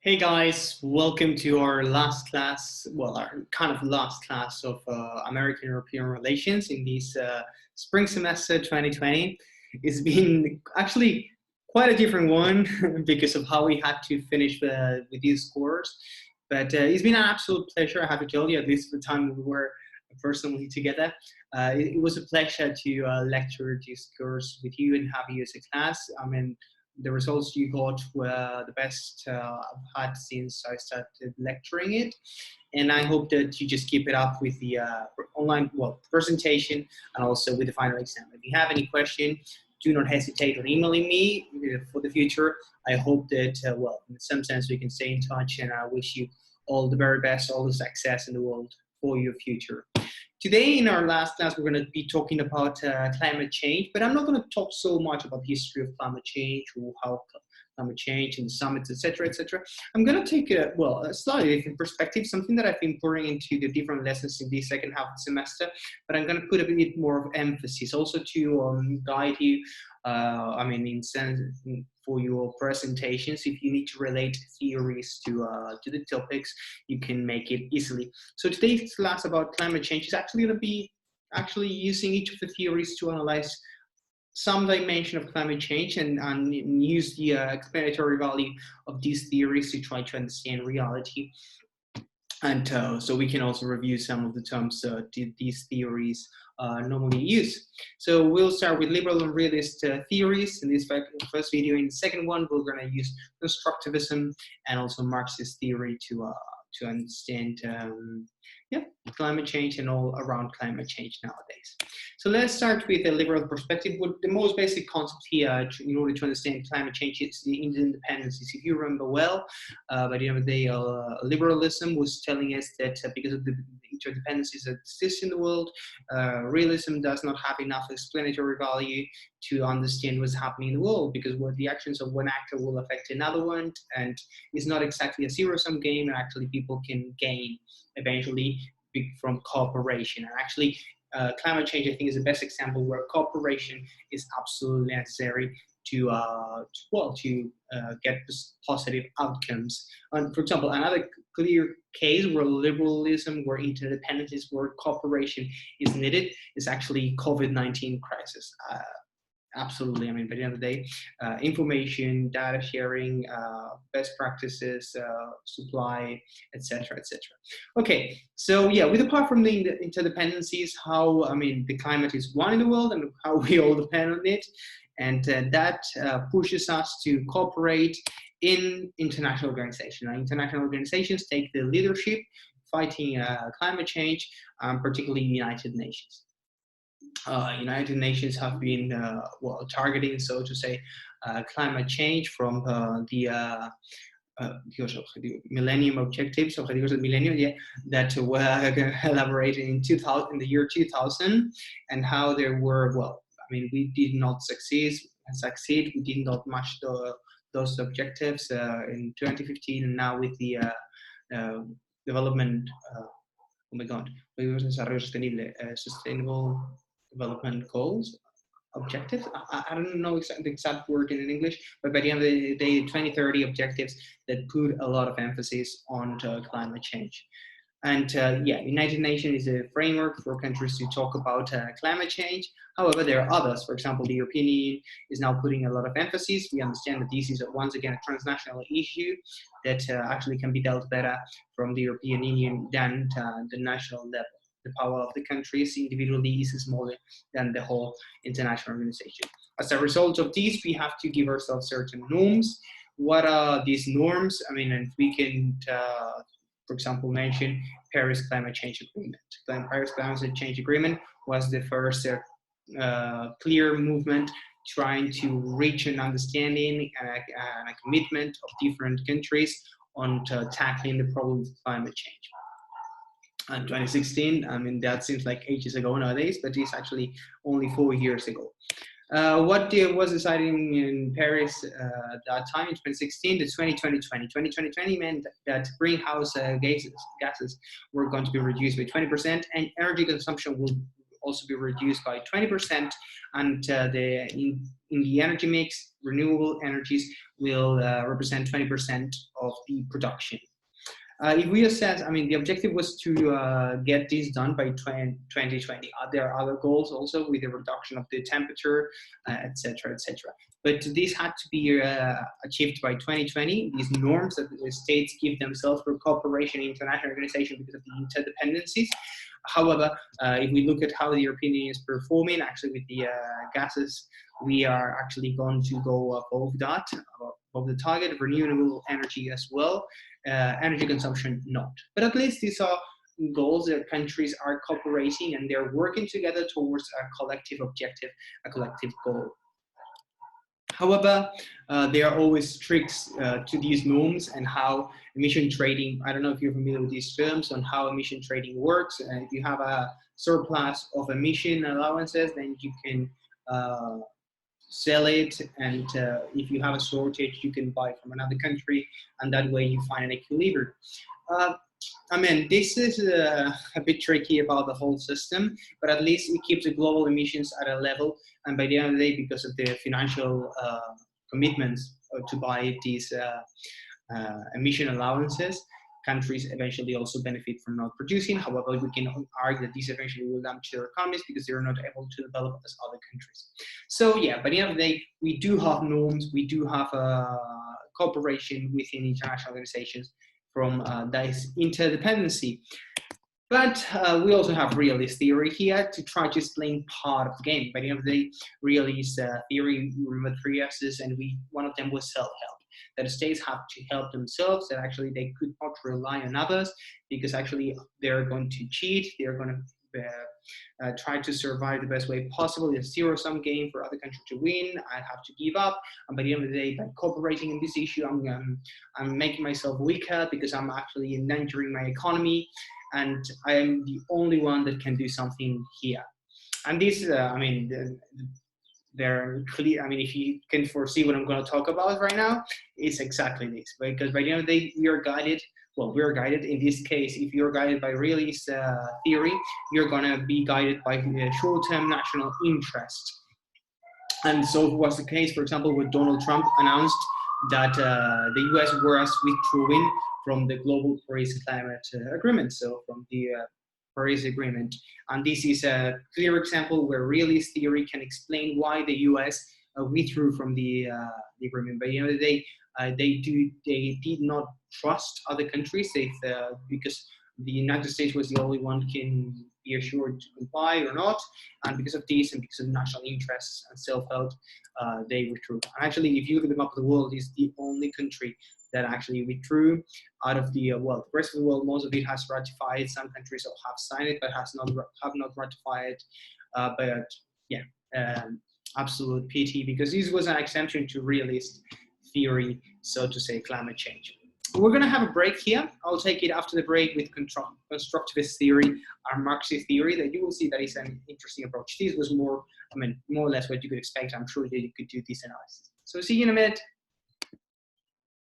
Hey guys, welcome to our last class, well, our kind of last class of American-European relations in this spring semester 2020. It's been actually quite a different one because of how we had to finish with these course. But it's been an absolute pleasure, I have to tell you, at least the time we were personally together. It was a pleasure to lecture this course with you and have you as a class. I mean, the results you got were the best I've had since I started lecturing it. And I hope that you just keep it up with the online presentation and also with the final exam. If you have any question, do not hesitate on emailing me for the future. I hope that, in some sense, we can stay in touch, and I wish you all the very best, all the success in the world for your future. Today, in our last class, we're going to be talking about climate change, but I'm not going to talk so much about the history of climate change or how climate change and summits, etc., etc. I'm going to take a slightly different perspective, something that I've been pouring into the different lessons in the second half of the semester, but I'm going to put a bit more of emphasis also to guide you, for your presentations. If you need to relate theories to the topics, you can make it easily. So today's class about climate change is actually going to be using each of the theories to analyze some dimension of climate change and use the explanatory value of these theories to try to understand reality. And so we can also review some of the terms these theories normally use. So we'll start with liberal and realist theories in this first video. In the second one, we're going to use constructivism and also Marxist theory to understand climate change and all around climate change nowadays. So let's start with the liberal perspective. What the most basic concept here in order to understand climate change is the interdependencies. If you remember well, by the end of the day, liberalism was telling us that because of the interdependencies that exist in the world, realism does not have enough explanatory value to understand what's happening in the world, because what the actions of one actor will affect another one, and it's not exactly a zero-sum game, and actually people can gain eventually from cooperation. And actually, climate change, I think, is the best example where cooperation is absolutely necessary to get positive outcomes. And for example, another clear case where liberalism, where interdependence, where cooperation is needed, is actually COVID-19 crisis. Absolutely. I mean, by the end of the day, information, data sharing, best practices, supply, etc., etc. Okay, so yeah, with apart from the interdependencies, how the climate is one in the world and how we all depend on it, and that pushes us to cooperate in international organizations. International organizations take the leadership fighting climate change, particularly the United Nations. United Nations have been targeting, so to say, climate change from the Millennium Objectives, Objetivos del Milenio, that were elaborated in the year 2000, and how there were, we did not succeed. We did not match those objectives in 2015, and now with the development, sustainable development goals, objectives. I don't know the exact word in English, but by the end of the day, 2030 objectives that put a lot of emphasis on climate change. And United Nations is a framework for countries to talk about climate change. However, there are others. For example, the European Union is now putting a lot of emphasis. We understand that this is once again a transnational issue that actually can be dealt better from the European Union than the national level. The power of the countries individually is smaller than the whole international organization. As a result of this, we have to give ourselves certain norms. What are these norms? And we can, for example, mention Paris Climate Change Agreement. The Paris Climate Change Agreement was the first clear movement trying to reach an understanding and a commitment of different countries on tackling the problem of climate change. In 2016, that seems like ages ago nowadays, but it's actually only 4 years ago. What was decided in Paris at that time in 2016, the 2020 meant that greenhouse gases were going to be reduced by 20%, and energy consumption also be reduced by 20%, and in the energy mix, renewable energies will represent 20% of the production. If we assess, I mean, the objective was to get this done by 2020. There are other goals also with the reduction of the temperature, etc., etc. But this had to be achieved by 2020. These norms that the states give themselves for cooperation in international organization because of the interdependencies. However, if we look at how the European Union is performing, actually with the gases, we are actually going to go above that, above the target, renewable energy as well. Energy consumption not. But at least these are goals that countries are cooperating and they're working together towards a collective objective, a collective goal. However, there are always tricks to these norms and how emission trading, I don't know if you're familiar with these terms, on how emission trading works. If you have a surplus of emission allowances, then you can sell it, and if you have a shortage, you can buy from another country, and that way you find an equilibrium. I mean, this is a bit tricky about the whole system, but at least it keeps the global emissions at a level, and by the end of the day, because of the financial commitments to buy these emission allowances, countries eventually also benefit from not producing. However, we can argue that these eventually will damage their economies because they're not able to develop as other countries. So yeah, by the end of the day, we do have norms, we do have cooperation within international organizations from this interdependency. But we also have realist theory here to try to explain part of the game. By the end of the day, realist theory, we remember 3 S's, and one of them was self-help. That the states have to help themselves, that actually they could not rely on others because actually they're going to cheat, they're going to try to survive the best way possible. It's a zero-sum game for other countries to win. I have to give up, and by the end of the day, by cooperating in this issue, I'm making myself weaker because I'm actually endangering my economy, and I am the only one that can do something here. And this, I mean, they're clear. I mean, if you can foresee what I'm going to talk about right now, it's exactly this. Because by the end of the day, we are guided. Well, we are guided in this case. If you're guided by realist theory, you're going to be guided by short-term national interest. And so it was the case, for example, when Donald Trump announced that the US was withdrawing from the Global Paris Climate Agreement, so from the Paris Agreement. And this is a clear example where realist theory can explain why the US withdrew from the agreement. But at the end of the day, they did not trust other countries because the United States was the only one can be assured to comply or not, and because of this and because of national interests and self-help, they withdrew. And actually, if you look at the map of the world, it's the only country that actually withdrew out of the world. The rest of the world, most of it has ratified. Some countries have signed it, but have not ratified. But yeah, absolute pity, because this was an exemption to realist theory, so to say, climate change. We're going to have a break here. I'll take it after the break with constructivist theory or Marxist theory, that you will see that is an interesting approach. This was more or less what you could expect. I'm sure that you could do this analysis. So see you in a minute.